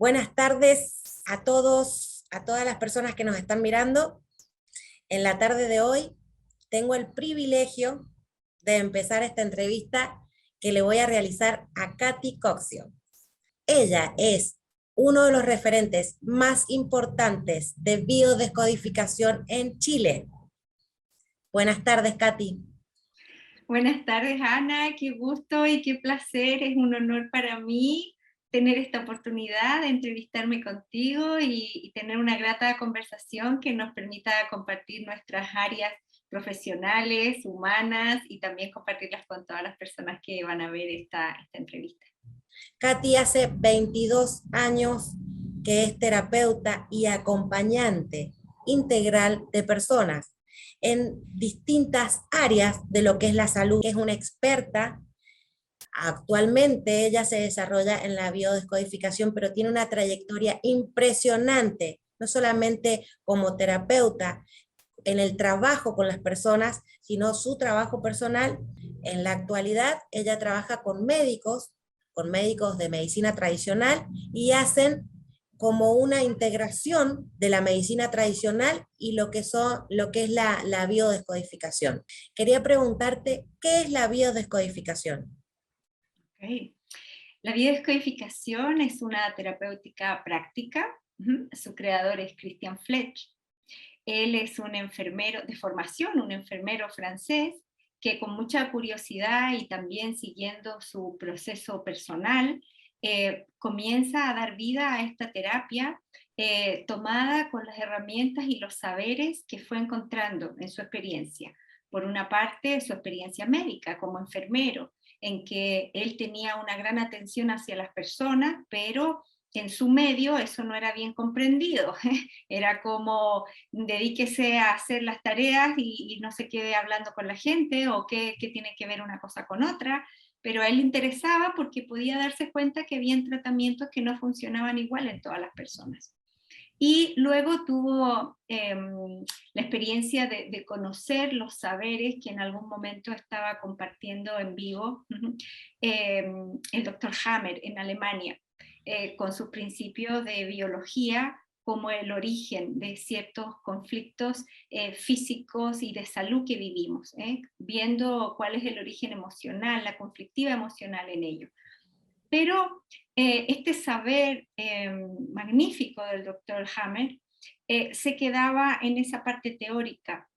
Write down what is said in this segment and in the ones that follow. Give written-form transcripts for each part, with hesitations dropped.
Buenas tardes a todos, a todas las personas que nos están mirando. En la tarde de hoy tengo el privilegio de empezar esta entrevista que le voy a realizar a Katy Coccio. Ella es uno de los referentes más importantes de biodescodificación en Chile. Buenas tardes, Katy. Buenas tardes, Ana, qué gusto y qué placer, es un honor para mí tener esta oportunidad de entrevistarme contigo y tener una grata conversación que nos permita compartir nuestras áreas profesionales, humanas y también compartirlas con todas las personas que van a ver esta entrevista. Katy hace 22 años que es terapeuta y acompañante integral de personas en distintas áreas de lo que es la salud. Es una experta. Actualmente ella se desarrolla en la biodescodificación, pero tiene una trayectoria impresionante, no solamente como terapeuta en el trabajo con las personas, sino su trabajo personal. En la actualidad ella trabaja con médicos de medicina tradicional y hacen como una integración de la medicina tradicional y lo que es la biodescodificación. Quería preguntarte, ¿qué es la biodescodificación? Okay. La biodescodificación es una terapéutica práctica. Su creador es Christian Fletch. Él es un enfermero de formación, un enfermero francés, que con mucha curiosidad y también siguiendo su proceso personal, comienza a dar vida a esta terapia tomada con las herramientas y los saberes que fue encontrando en su experiencia. Por una parte, su experiencia médica como enfermero, en que él tenía una gran atención hacia las personas, pero en su medio eso no era bien comprendido. Era como dedíquese a hacer las tareas y no se quede hablando con la gente o qué tiene que ver una cosa con otra, pero a él le interesaba porque podía darse cuenta que había tratamientos que no funcionaban igual en todas las personas. Y luego tuvo la experiencia de conocer los saberes que en algún momento estaba compartiendo en vivo el doctor Hammer en Alemania, con sus principios de biología como el origen de ciertos conflictos físicos y de salud que vivimos, viendo cuál es el origen emocional, la conflictiva emocional en ello. Pero este saber magnífico del doctor Hammer se quedaba en esa parte teórica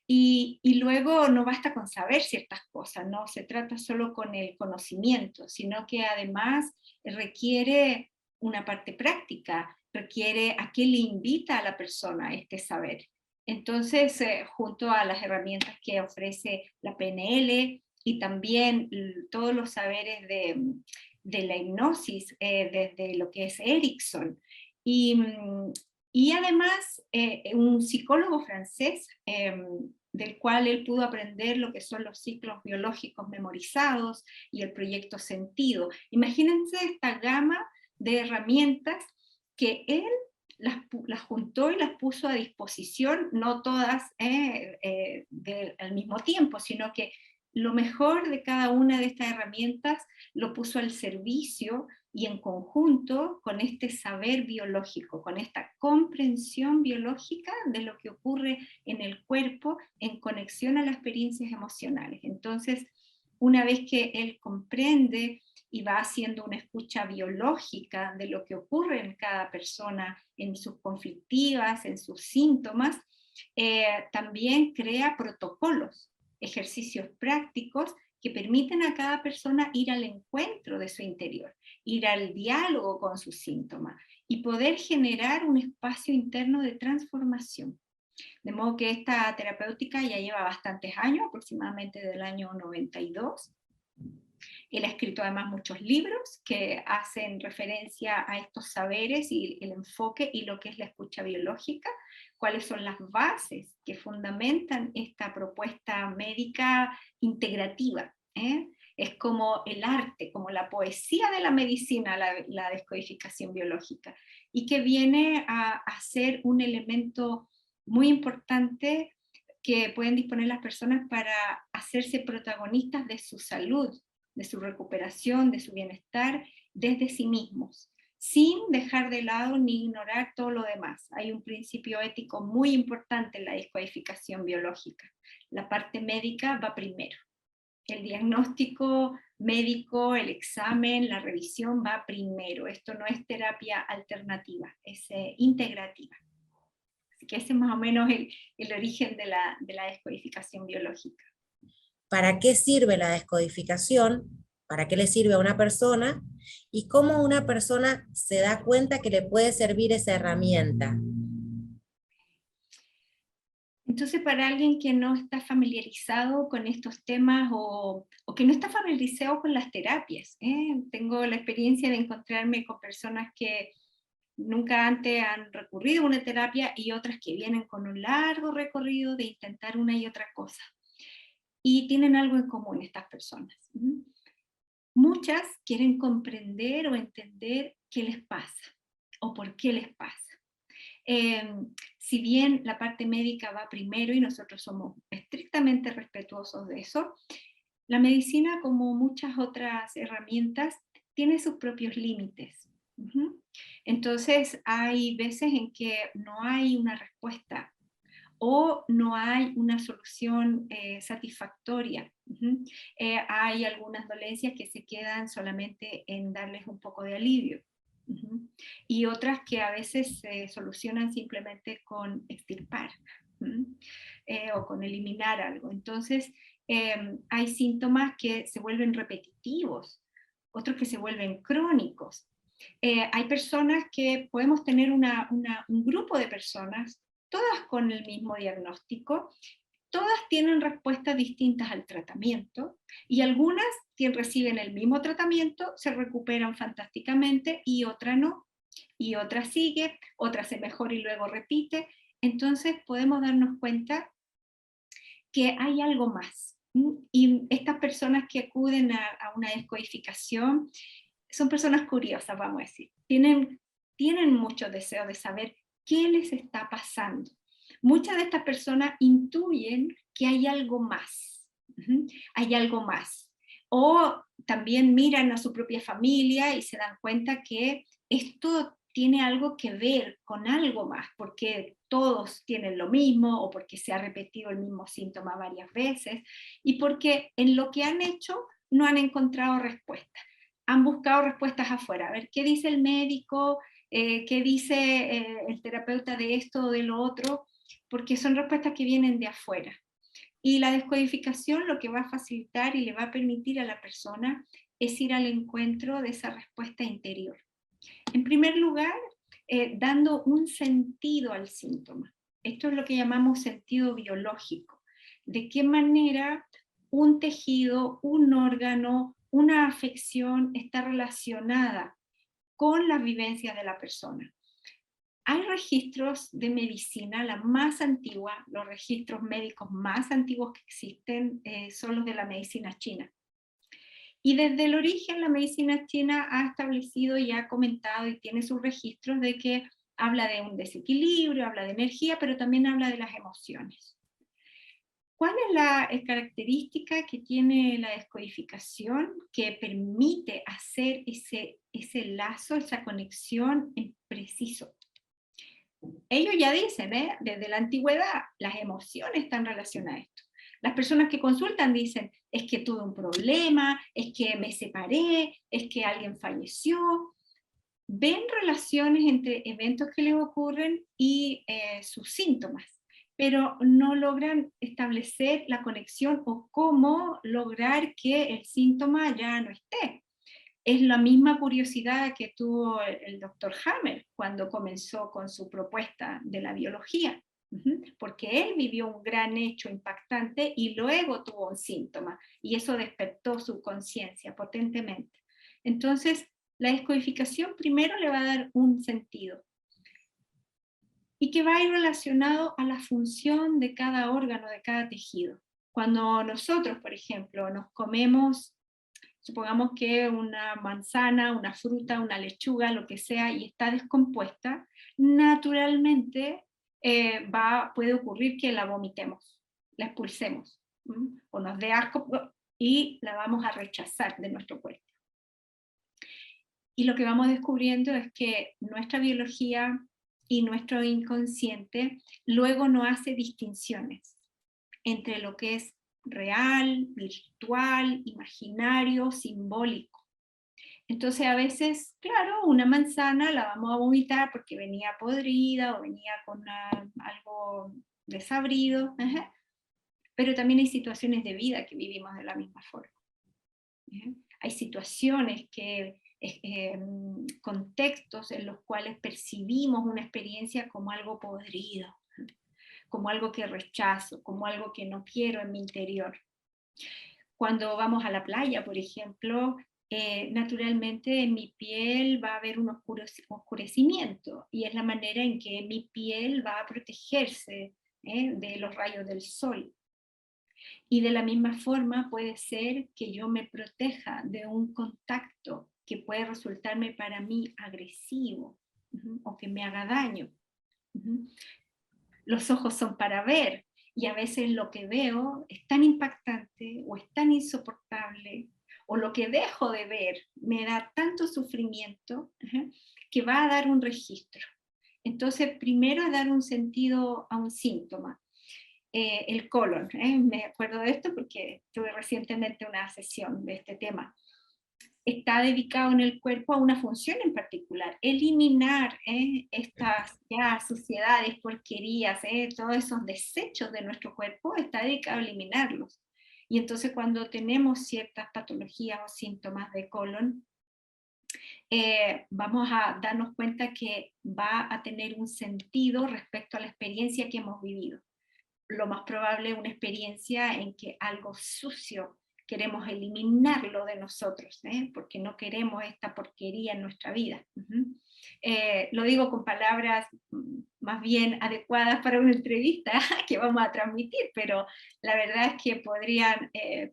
y luego no basta con saber ciertas cosas, no se trata solo con el conocimiento, sino que además requiere una parte práctica, requiere a qué le invita a la persona este saber. Entonces, junto a las herramientas que ofrece la PNL y también todos los saberes de la hipnosis, desde lo que es Erickson, y, y además un psicólogo francés, del cual él pudo aprender lo que son los ciclos biológicos memorizados y el proyecto sentido. Imagínense esta gama de herramientas que él las juntó y las puso a disposición, no todas al mismo tiempo, sino que lo mejor de cada una de estas herramientas lo puso al servicio y en conjunto con este saber biológico, con esta comprensión biológica de lo que ocurre en el cuerpo en conexión a las experiencias emocionales. Entonces, una vez que él comprende y va haciendo una escucha biológica de lo que ocurre en cada persona, en sus conflictivas, en sus síntomas, también crea protocolos, ejercicios prácticos que permiten a cada persona ir al encuentro de su interior, ir al diálogo con sus síntomas y poder generar un espacio interno de transformación. De modo que esta terapéutica ya lleva bastantes años, aproximadamente del año 92. Él ha escrito además muchos libros que hacen referencia a estos saberes y el enfoque y lo que es la escucha biológica, cuáles son las bases que fundamentan esta propuesta médica integrativa. Es como el arte, como la poesía de la medicina, la descodificación biológica, y que viene a ser un elemento muy importante que pueden disponer las personas para hacerse protagonistas de su salud, de su recuperación, de su bienestar desde sí mismos, sin dejar de lado ni ignorar todo lo demás. Hay un principio ético muy importante en la descodificación biológica. La parte médica va primero. El diagnóstico médico, el examen, la revisión va primero. Esto no es terapia alternativa, es integrativa. Así que ese es más o menos el origen de la descodificación biológica. ¿Para qué sirve la descodificación? ¿Para qué le sirve a una persona? ¿Y cómo una persona se da cuenta que le puede servir esa herramienta? Entonces, para alguien que no está familiarizado con estos temas o que no está familiarizado con las terapias, tengo la experiencia de encontrarme con personas que nunca antes han recurrido a una terapia y otras que vienen con un largo recorrido de intentar una y otra cosa. Y tienen algo en común estas personas. Muchas quieren comprender o entender qué les pasa o por qué les pasa. Si bien la parte médica va primero y nosotros somos estrictamente respetuosos de eso, la medicina, como muchas otras herramientas, tiene sus propios límites. Entonces, hay veces en que no hay una respuesta o no hay una solución satisfactoria. Hay algunas dolencias que se quedan solamente en darles un poco de alivio. Y otras que a veces se solucionan simplemente con extirpar o con eliminar algo. Entonces, hay síntomas que se vuelven repetitivos, otros que se vuelven crónicos. Hay personas que podemos tener un grupo de personas, todas con el mismo diagnóstico, todas tienen respuestas distintas al tratamiento y algunas que reciben el mismo tratamiento se recuperan fantásticamente y otra no, y otra sigue, otra se mejora y luego repite. Entonces podemos darnos cuenta que hay algo más. Y estas personas que acuden a una descodificación son personas curiosas, vamos a decir. Tienen mucho deseo de saber qué les está pasando. Muchas de estas personas intuyen que hay algo más. Hay algo más. O también miran a su propia familia y se dan cuenta que esto tiene algo que ver con algo más, porque todos tienen lo mismo o porque se ha repetido el mismo síntoma varias veces y porque en lo que han hecho no han encontrado respuesta. Han buscado respuestas afuera, a ver qué dice el médico, qué dice el terapeuta de esto o de lo otro, porque son respuestas que vienen de afuera. Y la descodificación lo que va a facilitar y le va a permitir a la persona es ir al encuentro de esa respuesta interior. En primer lugar, dando un sentido al síntoma. Esto es lo que llamamos sentido biológico. De qué manera un tejido, un órgano, una afección está relacionada con las vivencias de la persona. Hay registros de medicina, la más antigua, los registros médicos más antiguos que existen son los de la medicina china. Y desde el origen la medicina china ha establecido y ha comentado y tiene sus registros de que habla de un desequilibrio, habla de energía, pero también habla de las emociones. ¿Cuál es la característica que tiene la descodificación que permite hacer ese lazo, esa conexión en preciso? Ellos ya dicen, desde la antigüedad, las emociones están relacionadas a esto. Las personas que consultan dicen, es que tuve un problema, es que me separé, es que alguien falleció. Ven relaciones entre eventos que les ocurren y sus síntomas, pero no logran establecer la conexión o cómo lograr que el síntoma ya no esté. Es la misma curiosidad que tuvo el doctor Hammer cuando comenzó con su propuesta de la biología, porque él vivió un gran hecho impactante y luego tuvo un síntoma, y eso despertó su conciencia potentemente. Entonces, la descodificación primero le va a dar un sentido, y que va a ir relacionado a la función de cada órgano, de cada tejido. Cuando nosotros, por ejemplo, nos comemos, supongamos que una manzana, una fruta, una lechuga, lo que sea, y está descompuesta, naturalmente puede ocurrir que la vomitemos, la expulsemos, o nos dé asco y la vamos a rechazar de nuestro cuerpo. Y lo que vamos descubriendo es que nuestra biología y nuestro inconsciente luego no hace distinciones entre lo que es real, virtual, imaginario, simbólico. Entonces a veces, claro, una manzana la vamos a vomitar porque venía podrida o venía con algo desabrido, pero también hay situaciones de vida que vivimos de la misma forma. Hay situaciones contextos en los cuales percibimos una experiencia como algo podrido, como algo que rechazo, como algo que no quiero en mi interior. Cuando vamos a la playa, por ejemplo, naturalmente en mi piel va a haber un oscurecimiento, y es la manera en que mi piel va a protegerse de los rayos del sol. Y de la misma forma puede ser que yo me proteja de un contacto que puede resultarme para mí agresivo, o que me haga daño. Los ojos son para ver, y a veces lo que veo es tan impactante o es tan insoportable, o lo que dejo de ver me da tanto sufrimiento, que va a dar un registro. Entonces, primero dar un sentido a un síntoma. El colon, me acuerdo de esto porque tuve recientemente una sesión de este tema. Está dedicado en el cuerpo a una función en particular: eliminar estas ya suciedades, porquerías, todos esos desechos de nuestro cuerpo, está dedicado a eliminarlos. Y entonces cuando tenemos ciertas patologías o síntomas de colon, vamos a darnos cuenta que va a tener un sentido respecto a la experiencia que hemos vivido. Lo más probable es una experiencia en que algo sucio queremos eliminarlo de nosotros, porque no queremos esta porquería en nuestra vida. Lo digo con palabras más bien adecuadas para una entrevista que vamos a transmitir, pero la verdad es que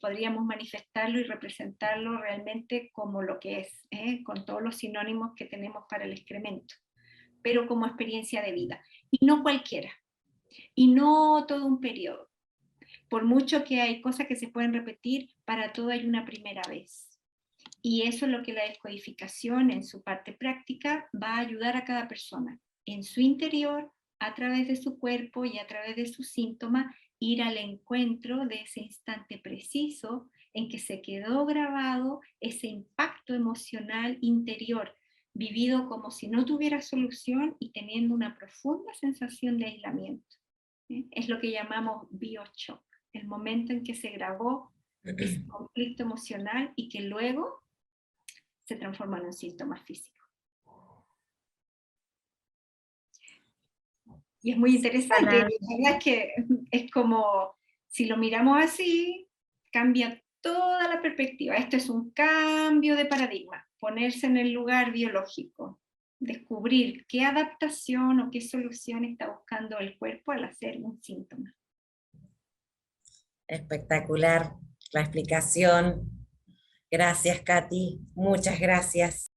podríamos manifestarlo y representarlo realmente como lo que es, con todos los sinónimos que tenemos para el excremento, pero como experiencia de vida, y no cualquiera. Y no todo un periodo. Por mucho que hay cosas que se pueden repetir, para todo hay una primera vez. Y eso es lo que la descodificación en su parte práctica va a ayudar a cada persona, en su interior, a través de su cuerpo y a través de sus síntomas, ir al encuentro de ese instante preciso en que se quedó grabado ese impacto emocional interior, vivido como si no tuviera solución y teniendo una profunda sensación de aislamiento. Es lo que llamamos bioshock, el momento en que se grabó ese conflicto emocional y que luego se transforma en un síntoma físico. Y es muy interesante, la verdad es que es como, si lo miramos así, cambia toda la perspectiva. Esto es un cambio de paradigma, ponerse en el lugar biológico, descubrir qué adaptación o qué solución está buscando el cuerpo al hacer un síntoma. Espectacular la explicación. Gracias, Katy. Muchas gracias.